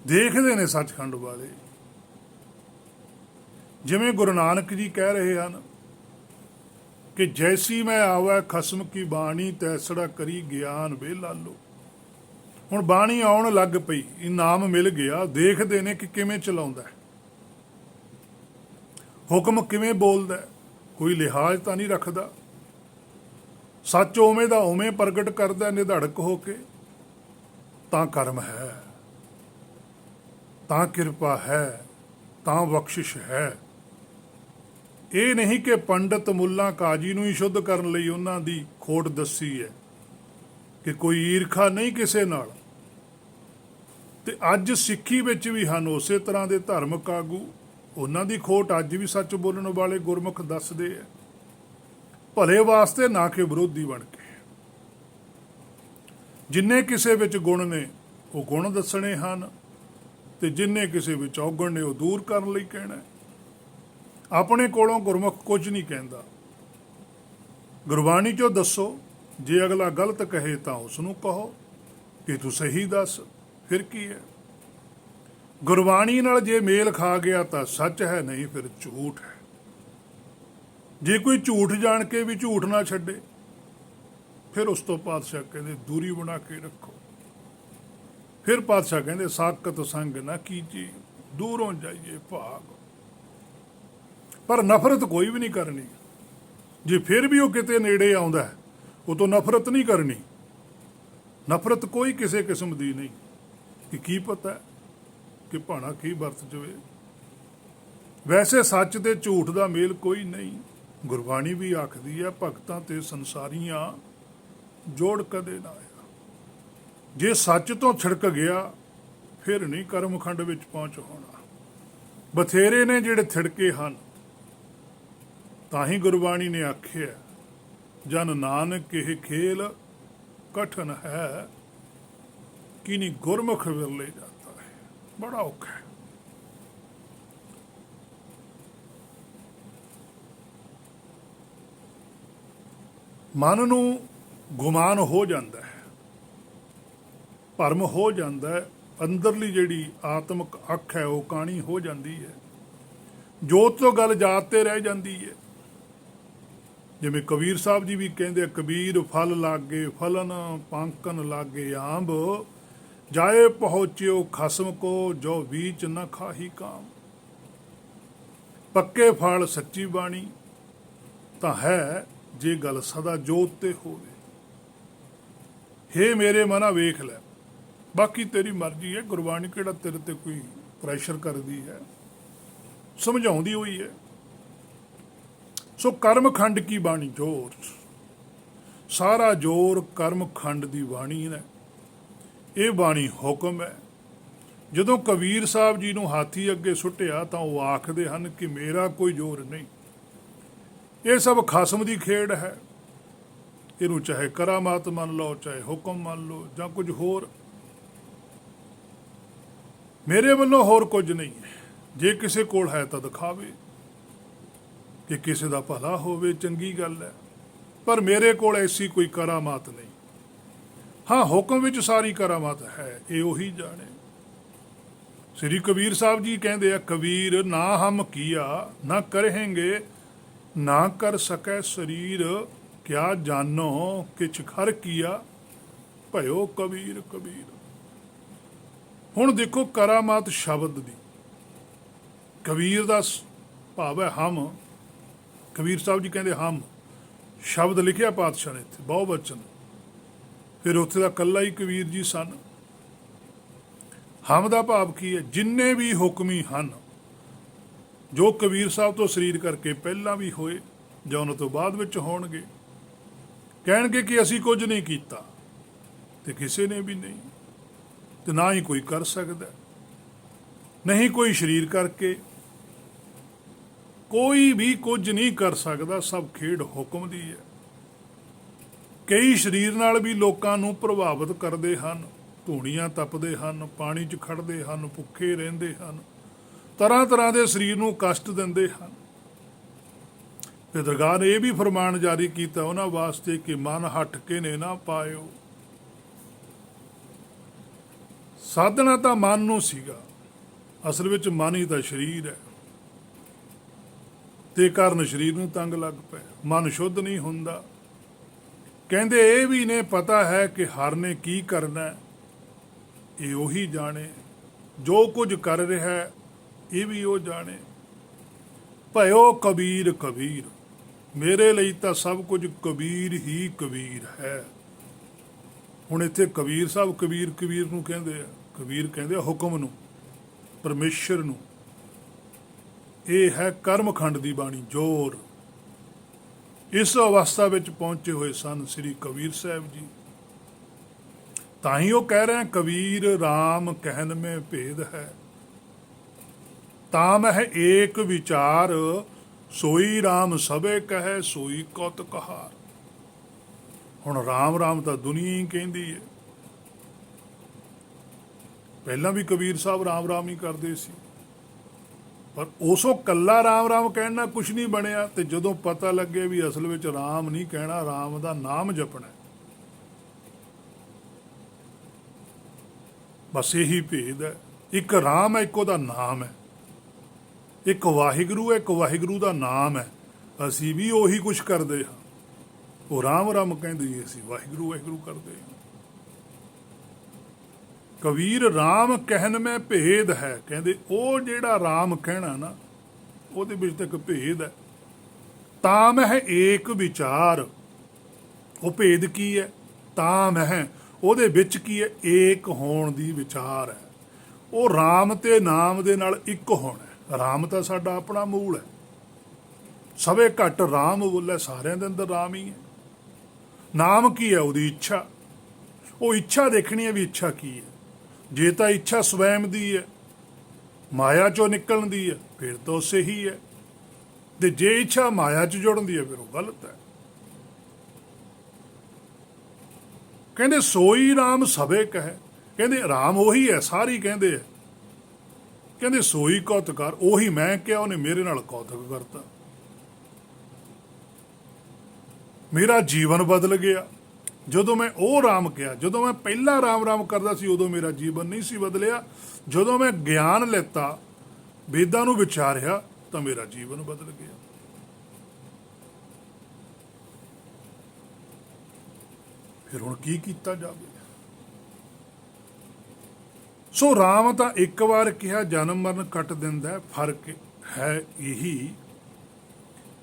Speaker 1: ਦੇਖਦੇ ਨੇ ਸੱਚਖੰਡ ਵਾਲੇ, ਜਿਵੇਂ ਗੁਰੂ ਨਾਨਕ ਜੀ ਕਹਿ ਰਹੇ ਹਨ ਕਿ ਜੈਸੀ ਮੈਂ ਆਵੈ ਖਸਮ ਕੀ ਬਾਣੀ, ਤੈਸੜਾ ਕਰੀ ਗਿਆਨ ਵੇ ਲਾਲੋ। ਹੁਣ ਬਾਣੀ ਆਉਣ ਲੱਗ ਪਈ, ਇਨਾਮ ਮਿਲ ਗਿਆ, ਦੇਖਦੇ ਨੇ ਕਿ ਕਿਵੇਂ ਚਲਾਉਂਦਾ, ਹੁਕਮ ਕਿਵੇਂ ਬੋਲਦਾ, ਕੋਈ ਲਿਹਾਜ਼ ਤਾਂ ਨਹੀਂ ਰੱਖਦਾ, ਸੱਚ ਉਵੇਂ ਦਾ ਉਵੇਂ ਪ੍ਰਗਟ ਕਰਦਾ ਨਿਧੜਕ ਹੋ ਕੇ। ਤਾਂ ਕਰਮ ਹੈ, ਤਾਂ ਕਿਰਪਾ ਹੈ, ਤਾਂ ਬਖਸ਼ਿਸ਼ ਹੈ। ਇਹ ਨਹੀਂ ਕਿ ਪੰਡਤ ਮੁੱਲਾ ਕਾਜੀ ਨੂੰ ਹੀ ਸ਼ੁੱਧ ਕਰਨ ਲਈ ਉਹਨਾਂ ਦੀ ਖੋਟ ਦੱਸੀ ਹੈ, ਕਿ ਕੋਈ ਈਰਖਾ ਨਹੀਂ ਕਿਸੇ ਨਾਲ। ਤੇ ਅੱਜ ਸਿੱਖੀ ਵਿੱਚ ਵੀ ਹਨ ਉਸੇ ਤਰ੍ਹਾਂ ਦੇ ਧਾਰਮਿਕ ਆਗੂ, ਉਹਨਾਂ ਦੀ ਖੋਟ ਅੱਜ ਵੀ ਸੱਚ ਬੋਲਣ ਵਾਲੇ ਗੁਰਮੁਖ ਦੱਸਦੇ ਆ, ਭਲੇ ਵਾਸਤੇ ਨਾ ਕਿ ਵਿਰੋਧੀ ਬਣ ਕੇ। ਜਿੰਨੇ ਕਿਸੇ ਵਿੱਚ ਗੁਣ ਨੇ ਉਹ ਗੁਣ ਦੱਸਣੇ ਹਨ, ਤੇ ਜਿੰਨੇ ਕਿਸੇ ਵਿੱਚ ਔਗਣ ਨੇ ਉਹ ਦੂਰ ਕਰਨ ਲਈ ਕਹਿਣਾ। ਆਪਣੇ ਕੋਲੋਂ ਗੁਰਮੁਖ ਕੁਝ ਨਹੀਂ ਕਹਿੰਦਾ। ਗੁਰਬਾਣੀ 'ਚੋਂ ਦੱਸੋ, ਜੇ ਅਗਲਾ ਗਲਤ ਕਹੇ ਤਾਂ ਉਸ ਨੂੰ ਕਹੋ ਕਿ ਤੂੰ ਸਹੀ ਦੱਸ, ਫਿਰ ਕੀ ਹੈ। ਗੁਰਬਾਣੀ ਨਾਲ ਜੇ ਮੇਲ ਖਾ ਗਿਆ ਤਾਂ ਸੱਚ ਹੈ, ਨਹੀਂ ਫਿਰ ਝੂਠ ਹੈ। ਜੇ ਕੋਈ ਝੂਠ ਜਾਣ ਕੇ ਵੀ ਝੂਠ ਨਾ ਛੱਡੇ, ਫਿਰ ਉਸ ਤੋਂ ਪਾਤਸ਼ਾਹ ਕਹਿੰਦੇ ਦੂਰੀ ਬਣਾ ਕੇ ਰੱਖੋ। ਫਿਰ ਪਾਤਸ਼ਾਹ ਕਹਿੰਦੇ ਸਾਕਤ ਸੰਗ ਨਾ ਕੀਜੀ, ਦੂਰੋਂ ਜਾਈਏ ਭਾਗ। ਪਰ ਨਫ਼ਰਤ ਕੋਈ ਵੀ ਨਹੀਂ ਕਰਨੀ। ਜੇ ਫਿਰ ਵੀ ਉਹ ਕਿਤੇ ਨੇੜੇ ਆਉਂਦਾ, ਉਹ ਤੋਂ ਨਫ਼ਰਤ ਨਹੀਂ ਕਰਨੀ। ਨਫ਼ਰਤ ਕੋਈ ਕਿਸੇ ਕਿਸਮ ਦੀ ਨਹੀਂ, ਕਿ ਕੀ ਪਤਾ ਕਿ ਭਾਣਾ ਕੀ ਵਰਤ ਜਾਵੇ। ਵੈਸੇ ਸੱਚ ਤੇ ਝੂਠ ਦਾ ਮੇਲ ਕੋਈ ਨਹੀਂ। ਗੁਰਬਾਣੀ ਵੀ ਆਖਦੀ ਹੈ ਭਗਤਾਂ ਤੇ ਸੰਸਾਰੀਆਂ ਜੋੜ ਕਦੇ ਨਾ ਆਇਆ। ਜੇ ਸੱਚ ਤੋਂ ਛਿੜਕ ਗਿਆ ਫਿਰ ਨਹੀਂ ਕਰਮਖੰਡ ਵਿੱਚ ਪਹੁੰਚ ਹੋਣਾ। ਬਥੇਰੇ ਨੇ ਜਿਹੜੇ ਥਿੜਕੇ ਹਨ, ਤਾਂ ਹੀ ਗੁਰਬਾਣੀ ਨੇ ਆਖਿਆ ਜਨ ਨਾਨਕ ਇਹ ਖੇਲ ਕਠਨ ਹੈ, ਕਿ ਨਹੀਂ ਗੁਰਮੁਖ ਵਿਰਲੇ ਜਾਂਦਾ ਹੈ। ਬੜਾ ਔਖਾ ਹੈ। ਮਨ ਨੂੰ ਗੁਮਾਨ ਹੋ ਜਾਂਦਾ ਹੈ, ਭਰਮ ਹੋ ਜਾਂਦਾ ਹੈ, ਅੰਦਰਲੀ ਜਿਹੜੀ ਆਤਮਿਕ ਅੱਖ ਹੈ ਉਹ ਕਾਣੀ ਹੋ ਜਾਂਦੀ ਹੈ, ਜੋਤ ਤੋਂ ਗੱਲ ਜਾਤ ਤੇ ਰਹਿ ਜਾਂਦੀ ਹੈ। ਜਿਵੇਂ ਕਬੀਰ ਸਾਹਿਬ ਜੀ ਵੀ ਕਹਿੰਦੇ, ਕਬੀਰ ਫਲ ਲਾਗੇ ਫਲਨ ਪਾਂਕਨ ਲਾਗੇ ਆਂਬ, ਜਾਏ ਪਹੁੰਚਿਓ ਖਸਮ ਕੋ ਜੋ ਵੀਚ ਨ ਖਾਹੀ ਕਾਮ। ਪੱਕੇ ਫਲ ਸੱਚੀ ਬਾਣੀ ਤਾਂ ਹੈ, ਜੇ ਗੱਲ ਸਦਾ ਜੋਤ ਤੇ ਹੋਵੇ। ਹੇ ਮੇਰੇ ਮਨਾ ਵੇਖ ਲੈ, ਬਾਕੀ ਤੇਰੀ ਮਰਜ਼ੀ ਹੈ। ਗੁਰਬਾਣੀ ਕਿਹੜਾ ਤੇਰੇ ਤੇ ਕੋਈ ਪ੍ਰੈਸ਼ਰ ਕਰਦੀ ਹੈ, ਸਮਝਾਉਂਦੀ ਹੋਈ ਹੈ। ਸੋ ਕਰਮਖੰਡ ਕੀ ਬਾਣੀ ਜੋਰ, ਸਾਰਾ ਜੋਰ ਕਰਮਖੰਡ ਦੀ ਬਾਣੀ ਨੇ। ਇਹ ਬਾਣੀ ਹੁਕਮ ਹੈ। ਜਦੋਂ ਕਬੀਰ ਸਾਹਿਬ ਜੀ ਨੂੰ ਹਾਥੀ ਅੱਗੇ ਸੁੱਟਿਆ ਤਾਂ ਉਹ ਆਖਦੇ ਹਨ ਕਿ ਮੇਰਾ ਕੋਈ ਜ਼ੋਰ ਨਹੀਂ, ਇਹ ਸਭ ਖਸਮ ਦੀ ਖੇਡ ਹੈ। ਇਹਨੂੰ ਚਾਹੇ ਕਰਾਮਾਤ ਮੰਨ ਲਓ, ਚਾਹੇ ਹੁਕਮ ਮੰਨ ਲਓ, ਜਾਂ ਕੁਝ ਹੋਰ। ਮੇਰੇ ਵੱਲੋਂ ਹੋਰ ਕੁਝ ਨਹੀਂ ਹੈ। ਜੇ ਕਿਸੇ ਕੋਲ ਹੈ ਤਾਂ ਦਿਖਾਵੇ ਕਿ ਕਿਸੇ ਦਾ ਭਲਾ ਹੋਵੇ, ਚੰਗੀ ਗੱਲ ਹੈ, ਪਰ ਮੇਰੇ ਕੋਲ ਐਸੀ ਕੋਈ ਕਰਾਮਾਤ ਨਹੀਂ। ਹਾਂ, ਹੁਕਮ ਵਿੱਚ ਸਾਰੀ ਕਰਾਮਾਤ ਹੈ, ਇਹ ਉਹੀ ਜਾਣੇ। ਸ੍ਰੀ ਕਬੀਰ ਸਾਹਿਬ ਜੀ ਕਹਿੰਦੇ ਆ, ਕਬੀਰ ਨਾ ਹਮ ਕੀਆ ਨਾ ਕਰਹਿੰਗੇ, ਨਾ ਕਰ ਸਕੈ ਸਰੀਰ, ਕਿਆ ਜਾਨੋ ਕਿਛ ਖਰ ਕੀਆ, ਭਇਓ ਕਬੀਰ ਕਬੀਰ। ਹੁਣ ਦੇਖੋ, ਕਰਾਮਾਤ ਸ਼ਬਦ ਦੀ, ਕਬੀਰ ਦਾ ਭਾਵ ਹੈ ਹਮ। ਕਬੀਰ ਸਾਹਿਬ ਜੀ ਕਹਿੰਦੇ ਹਮ, ਸ਼ਬਦ ਲਿਖਿਆ ਪਾਤਸ਼ਾਹ ਨੇ ਇੱਥੇ ਬਹੁਵਚਨ, ਫਿਰ ਉੱਥੇ ਦਾ ਇਕੱਲਾ ਹੀ ਕਬੀਰ ਜੀ ਸਨ। ਹਮ ਦਾ ਭਾਵ ਕੀ ਹੈ? ਜਿੰਨੇ ਵੀ ਹੁਕਮੀ ਹਨ, ਜੋ ਕਬੀਰ ਸਾਹਿਬ ਤੋਂ ਸਰੀਰ ਕਰਕੇ ਪਹਿਲਾਂ ਵੀ ਹੋਏ ਜਾਂ ਉਹਨਾਂ ਤੋਂ ਬਾਅਦ ਵਿੱਚ ਹੋਣਗੇ, ਕਹਿਣਗੇ ਕਿ ਅਸੀਂ ਕੁਝ ਨਹੀਂ ਕੀਤਾ, ਤੇ ਕਿਸੇ ਨੇ ਵੀ ਨਹੀਂ, ਤੇ ਨਾ ਹੀ ਕੋਈ ਕਰ ਸਕਦਾ। ਨਹੀਂ ਕੋਈ ਸਰੀਰ ਕਰਕੇ, ਕੋਈ ਵੀ ਕੁਝ ਨਹੀਂ ਕਰ ਸਕਦਾ, ਸਭ ਖੇਡ ਹੁਕਮ ਦੀ ਹੈ। ਕਈ ਸਰੀਰ ਨਾਲ ਵੀ ਲੋਕਾਂ ਨੂੰ ਪ੍ਰਭਾਵਿਤ ਕਰਦੇ ਹਨ, ਧੂਣੀਆਂ ਤਪਦੇ ਹਨ, ਪਾਣੀ 'ਚ ਖੜਦੇ ਹਨ, ਭੁੱਖੇ ਰਹਿੰਦੇ ਹਨ, ਤਰ੍ਹਾਂ ਤਰ੍ਹਾਂ ਦੇ ਸਰੀਰ ਨੂੰ ਕਸ਼ਟ ਦਿੰਦੇ ਹਨ। ਤੇ ਦਰਗਾਹ ਨੇ ਇਹ ਵੀ ਫਰਮਾਨ ਜਾਰੀ ਕੀਤਾ ਉਹਨਾਂ ਵਾਸਤੇ ਕਿ ਮਨ ਹੱਠ ਕੇ ਨੇ ਨਾ ਪਾਇਓ। ਸਾਧਨਾ ਤਾਂ ਮਨ ਨੂੰ ਸੀਗਾ, ਅਸਲ ਵਿੱਚ ਮਨ ਹੀ ਤਾਂ ਸਰੀਰ ਹੈ, ਤੇ ਕਾਰਨ ਸਰੀਰ ਨੂੰ ਤੰਗ ਲੱਗ ਪਿਆ। ਮਨ ਸ਼ੁੱਧ ਨਹੀਂ ਹੁੰਦਾ। ਕਹਿੰਦੇ ਇਹ ਵੀ ਨੇ ਪਤਾ ਹੈ ਕਿ ਹਰ ਨੇ ਕੀ ਕਰਨਾ, ਇਹ ਉਹੀ ਜਾਣੇ। ਜੋ ਕੁਝ ਕਰ ਰਿਹਾ ਇਹ ਵੀ ਉਹ ਜਾਣੇ। ਭਇਓ ਕਬੀਰ ਕਬੀਰ, ਮੇਰੇ ਲਈ ਤਾਂ ਸਭ ਕੁਝ ਕਬੀਰ ਹੀ ਕਬੀਰ ਹੈ। ਹੁਣ ਇੱਥੇ ਕਬੀਰ ਸਾਹਿਬ ਕਬੀਰ ਕਬੀਰ ਨੂੰ ਕਹਿੰਦੇ ਆ, ਕਬੀਰ ਕਹਿੰਦੇ ਆ ਹੁਕਮ ਨੂੰ, ਪਰਮੇਸ਼ਰ ਨੂੰ। ਇਹ ਹੈ ਕਰਮਖੰਡ ਦੀ ਬਾਣੀ ਜੋਰ। ਇਸ ਅਵਸਥਾ ਵਿੱਚ ਪਹੁੰਚੇ ਹੋਏ ਸਨ ਸ੍ਰੀ ਕਬੀਰ ਸਾਹਿਬ ਜੀ। ਤਾਂ ਹੀ ਉਹ ਕਹਿ ਰਹੇ, ਕਬੀਰ ਰਾਮ ਕਹਿਨ ਮੇਂ ਭੇਦ ਹੈ, ਤਾਂ ਮਹਿ ਏਕ ਵਿਚਾਰ, ਸੋਈ ਰਾਮ ਸਭੇ ਕਹੈ ਸੋਈ ਕਉਤ ਕਹਾਰ। ਹੁਣ ਰਾਮ ਰਾਮ ਤਾਂ ਦੁਨੀਆ ਹੀ ਕਹਿੰਦੀ ਹੈ। ਪਹਿਲਾਂ ਵੀ ਕਬੀਰ ਸਾਹਿਬ ਰਾਮ ਰਾਮ ਹੀ ਕਰਦੇ ਸੀ, ਪਰ ਉਸੋਂ ਕੱਲਾ ਰਾਮ ਰਾਮ ਕਹਿਣ ਨਾਲ ਕੁਛ ਨਹੀਂ ਬਣਿਆ। ਤੇ ਜਦੋਂ ਪਤਾ ਲੱਗੇ ਵੀ ਅਸਲ ਵਿੱਚ ਰਾਮ ਨਹੀਂ ਕਹਿਣਾ, ਰਾਮ ਦਾ ਨਾਮ ਜਪਣਾ, ਬਸ ਇਹੀ ਭੇਦ ਹੈ। ਇੱਕ ਰਾਮ ਹੈ, ਇੱਕ ਉਹਦਾ ਨਾਮ ਹੈ। ਇੱਕ ਵਾਹਿਗੁਰੂ ਹੈ, ਇੱਕ ਵਾਹਿਗੁਰੂ ਦਾ ਨਾਮ ਹੈ। ਅਸੀਂ ਵੀ ਉਹੀ ਕੁਛ ਕਰਦੇ ਹਾਂ। ਉਹ ਰਾਮ ਰਾਮ ਕਹਿੰਦੇ, ਅਸੀਂ ਵਾਹਿਗੁਰੂ ਵਾਹਿਗੁਰੂ ਕਰਦੇ ਹਾਂ। ਕਬੀਰ ਰਾਮ ਕਹਿਣ ਮੈਂ ਭੇਦ ਹੈ, ਕਹਿੰਦੇ ਉਹ ਜਿਹੜਾ ਰਾਮ ਕਹਿਣਾ ਨਾ, ਉਹਦੇ ਵਿੱਚ ਤਾਂ ਇੱਕ ਭੇਦ ਹੈ। ਤਾਂ ਮੈਂ ਏਕ ਵਿਚਾਰ, ਉਹ ਭੇਦ ਕੀ ਹੈ? ਤਾਂ ਮੈਂ, ਉਹਦੇ ਵਿੱਚ ਕੀ ਹੈ? ਏਕ ਹੋਣ ਦੀ ਵਿਚਾਰ ਹੈ। ਉਹ ਰਾਮ ਤੇ ਨਾਮ ਦੇ ਨਾਲ ਇੱਕ ਹੋਣਾ। ਰਾਮ ਤਾਂ ਸਾਡਾ ਆਪਣਾ ਮੂਲ ਹੈ। ਸਭੇ ਘੱਟ ਰਾਮ ਬੋਲੇ, ਸਾਰਿਆਂ ਦੇ ਅੰਦਰ ਰਾਮ ਹੀ ਹੈ। ਨਾਮ ਕੀ ਹੈ? ਉਹਦੀ ਇੱਛਾ। ਉਹ ਇੱਛਾ ਦੇਖਣੀ ਹੈ ਵੀ ਇੱਛਾ ਕੀ ਹੈ। ਜੇ ਤਾਂ ਇੱਛਾ ਸਵੈਮ ਦੀ ਹੈ, ਮਾਇਆ ਚੋਂ ਨਿਕਲਣ ਦੀ ਹੈ, ਫਿਰ ਤਾਂ ਉਹ ਸਹੀ ਹੈ। ਤੇ ਜੇ ਇੱਛਾ ਮਾਇਆ 'ਚ ਜੁੜਨ ਦੀ ਹੈ, ਫਿਰ ਉਹ ਗਲਤ ਹੈ। ਕਹਿੰਦੇ ਸੋਈ ਰਾਮ ਸਭੇ ਕਹੈ। ਕਹਿੰਦੇ ਰਾਮ ਉਹੀ ਹੈ, ਸਾਰੇ ਕਹਿੰਦੇ ਆ। ਕਹਿੰਦੇ ਸੋਈ ਕੌਤਕਾਰ, ਉਹੀ ਮੈਂ ਕਿਹਾ, ਉਹਨੇ ਮੇਰੇ ਨਾਲ ਕੌਤਕ ਕਰਤਾ, ਮੇਰਾ ਜੀਵਨ ਬਦਲ ਗਿਆ। ਜਦੋਂ ਮੈਂ ਉਹ ਰਾਮ ਕਿਹਾ, ਜਦੋਂ ਮੈਂ ਪਹਿਲਾਂ ਰਾਮ ਰਾਮ ਕਰਦਾ ਸੀ, ਉਦੋਂ ਮੇਰਾ ਜੀਵਨ ਨਹੀਂ ਸੀ ਬਦਲਿਆ। ਜਦੋਂ ਮੈਂ ਗਿਆਨ ਲੈਤਾ, ਵੇਦਾਂ ਨੂੰ ਵਿਚਾਰਿਆ, ਤਾਂ ਮੇਰਾ ਜੀਵਨ ਬਦਲ ਗਿਆ। ਫਿਰ ਹੁਣ ਕੀ ਕੀਤਾ ਜਾਵੇ? ਸੋ ਰਾਮ ਤਾਂ ਇੱਕ ਵਾਰ ਕਿਹਾ ਜਨਮ ਮਰਨ ਕੱਟ ਦਿੰਦਾ, ਫਰਕ ਹੈ ਇਹੀ।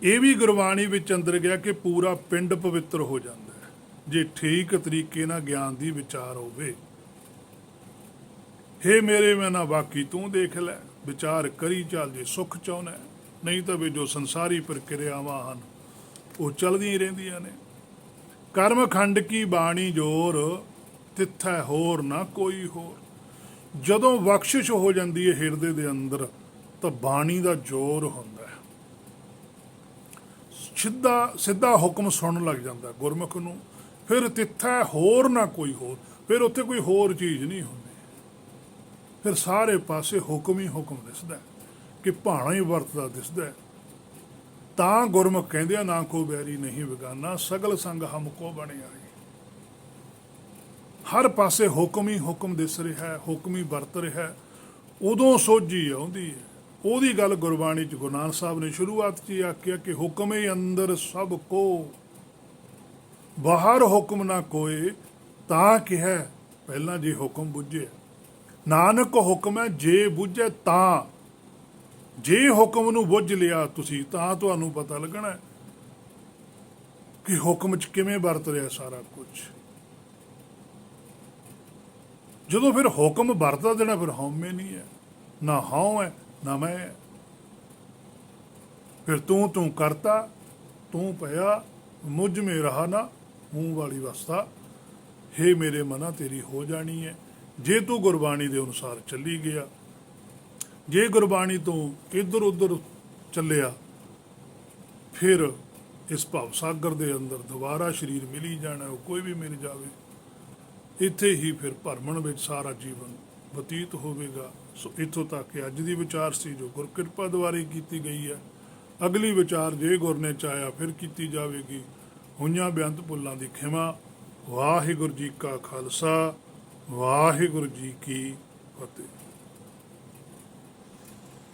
Speaker 1: ਇਹ ਵੀ ਗੁਰਬਾਣੀ ਵਿੱਚ ਅੰਦਰ ਗਿਆ ਕਿ ਪੂਰਾ ਪਿੰਡ ਪਵਿੱਤਰ ਹੋ ਜਾਂਦਾ ਹੈ ਜੇ ਠੀਕ ਤਰੀਕੇ ਨਾਲ ਗਿਆਨ ਦੀ ਵਿਚਾਰ ਹੋਵੇ। ਹੇ ਮੇਰੇ ਮਨਾ ਬਾਕੀ ਤੂੰ ਦੇਖ ਲੈ, ਵਿਚਾਰ ਕਰੀ ਚੱਲ ਜੇ ਸੁੱਖ ਚਾਹੁੰਦਾ, ਨਹੀਂ ਤਾਂ ਵੀ ਜੋ ਸੰਸਾਰੀ ਪ੍ਰਕਿਰਿਆਵਾਂ ਹਨ ਉਹ ਚੱਲਦੀਆਂ ਹੀ ਰਹਿੰਦੀਆਂ ਨੇ। ਕਰਮ ਖੰਡ ਕੀ ਬਾਣੀ ਜੋਰ, ਤਿੱਥੈ ਹੋਰ ਨਾ ਕੋਈ ਹੋਰ। ਜਦੋਂ ਬਖਸ਼ਿਸ਼ ਹੋ ਜਾਂਦੀ ਹੈ ਹਿਰਦੇ ਦੇ ਅੰਦਰ, ਤਾਂ ਬਾਣੀ ਦਾ ਜ਼ੋਰ ਹੁੰਦਾ ਹੈ। ਸਿੱਧਾ ਹੁਕਮ ਸੁਣਨ ਲੱਗ ਜਾਂਦਾ ਗੁਰਮੁਖ ਨੂੰ। ਫਿਰ ਤਿੱਥੈ ਹੋਰ ਨਾ ਕੋਈ ਹੋਰ, ਫਿਰ ਉੱਥੇ ਕੋਈ ਹੋਰ ਚੀਜ਼ ਨਹੀਂ ਹੁੰਦੀ। ਫਿਰ ਸਾਰੇ ਪਾਸੇ ਹੁਕਮ ਹੀ ਹੁਕਮ ਦਿਸਦਾ, ਕਿ ਭਾਣਾ ਹੀ ਵਰਤਦਾ ਦਿਸਦਾ। ਤਾਂ ਗੁਰਮੁਖ ਕਹਿੰਦੇ ਆ, ਨਾ ਕੋ ਬੈਰੀ ਨਹੀਂ ਬੇਗਾਨਾ, ਸਗਲ ਸੰਗ ਹਮ ਕੋ ਬਣਿਆ। ਹਰ ਪਾਸੇ ਹੁਕਮ ਹੀ ਹੁਕਮ ਦਿਸ ਰਿਹਾ, ਹੁਕਮ ਹੀ ਵਰਤ ਰਿਹਾ। ਉਦੋਂ ਸੋਝੀ ਆਉਂਦੀ ਹੈ। ਉਹਦੀ ਗੱਲ ਗੁਰਬਾਣੀ 'ਚ ਗੁਰੂ ਨਾਨਕ ਸਾਹਿਬ ਨੇ ਸ਼ੁਰੂਆਤ 'ਚ ਹੀ ਆਖਿਆ ਕਿ ਹੁਕਮ ਹੀ ਅੰਦਰ ਸਭ ਕੋ, ਬਾਹਰ ਹੁਕਮ ਨਾ ਕੋਏ। ਤਾਂ ਕਿਹਾ ਪਹਿਲਾਂ ਜੇ ਹੁਕਮ ਬੁੱਝੇ, ਨਾਨਕ ਹੁਕਮ ਹੈ ਜੇ ਬੁੱਝੇ ਤਾਂ। ਜੇ ਹੁਕਮ ਨੂੰ ਬੁੱਝ ਲਿਆ ਤੁਸੀਂ, ਤਾਂ ਤੁਹਾਨੂੰ ਪਤਾ ਲੱਗਣਾ ਕਿ ਹੁਕਮ 'ਚ ਕਿਵੇਂ ਵਰਤ ਰਿਹਾ ਸਾਰਾ ਕੁਝ। ਜਦੋਂ ਫਿਰ ਹੁਕਮ ਵਰਤਾ ਦੇਣਾ, ਫਿਰ ਹਉਮੈ ਨਹੀਂ ਹੈ, ਨਾ ਹਉ ਹੈ ਨਾ ਮੈਂ ਹੈ। ਫਿਰ ਤੂੰ ਕਰਤਾ, ਤੂੰ ਪਿਆ, ਮੁਝ ਮੇ ਰਹਾ ਨਾ ਮੂੰਹ ਵਾਲੀ ਵਸਤਾ। ਹੇ ਮੇਰੇ ਮਨਾ ਤੇਰੀ ਹੋ ਜਾਣੀ ਹੈ ਜੇ ਤੂੰ ਗੁਰਬਾਣੀ ਦੇ ਅਨੁਸਾਰ ਚੱਲੀ ਗਿਆ। ਜੇ ਗੁਰਬਾਣੀ ਤੋਂ ਇੱਧਰ ਉੱਧਰ ਚੱਲਿਆ, ਫਿਰ ਇਸ ਭਵ ਸਾਗਰ ਦੇ ਅੰਦਰ ਦੁਬਾਰਾ ਸਰੀਰ ਮਿਲੀ ਜਾਣਾ, ਉਹ ਕੋਈ ਵੀ ਮਿਲ ਜਾਵੇ। ਇੱਥੇ ਹੀ ਫਿਰ ਭਰਮਣ ਵਿੱਚ ਸਾਰਾ ਜੀਵਨ ਬਤੀਤ ਹੋਵੇਗਾ। ਸੋ ਇੱਥੋਂ ਤੱਕ ਕਿ ਅੱਜ ਦੀ ਵਿਚਾਰ ਸੀ ਜੋ ਗੁਰ ਕਿਰਪਾ ਦੁਆਰੇ ਕੀਤੀ ਗਈ ਹੈ। ਅਗਲੀ ਵਿਚਾਰ ਜੇ ਗੁਰ ਨੇ ਚਾਹਿਆ ਫਿਰ ਕੀਤੀ ਜਾਵੇਗੀ। ਹੋਈਆਂ ਬੇਅੰਤ ਭੁੱਲਾਂ ਦੀ ਖਿਮਾ। ਵਾਹਿਗੁਰੂ ਜੀ ਕਾ ਖਾਲਸਾ, ਵਾਹਿਗੁਰੂ ਜੀ ਕੀ ਫਤਿਹ।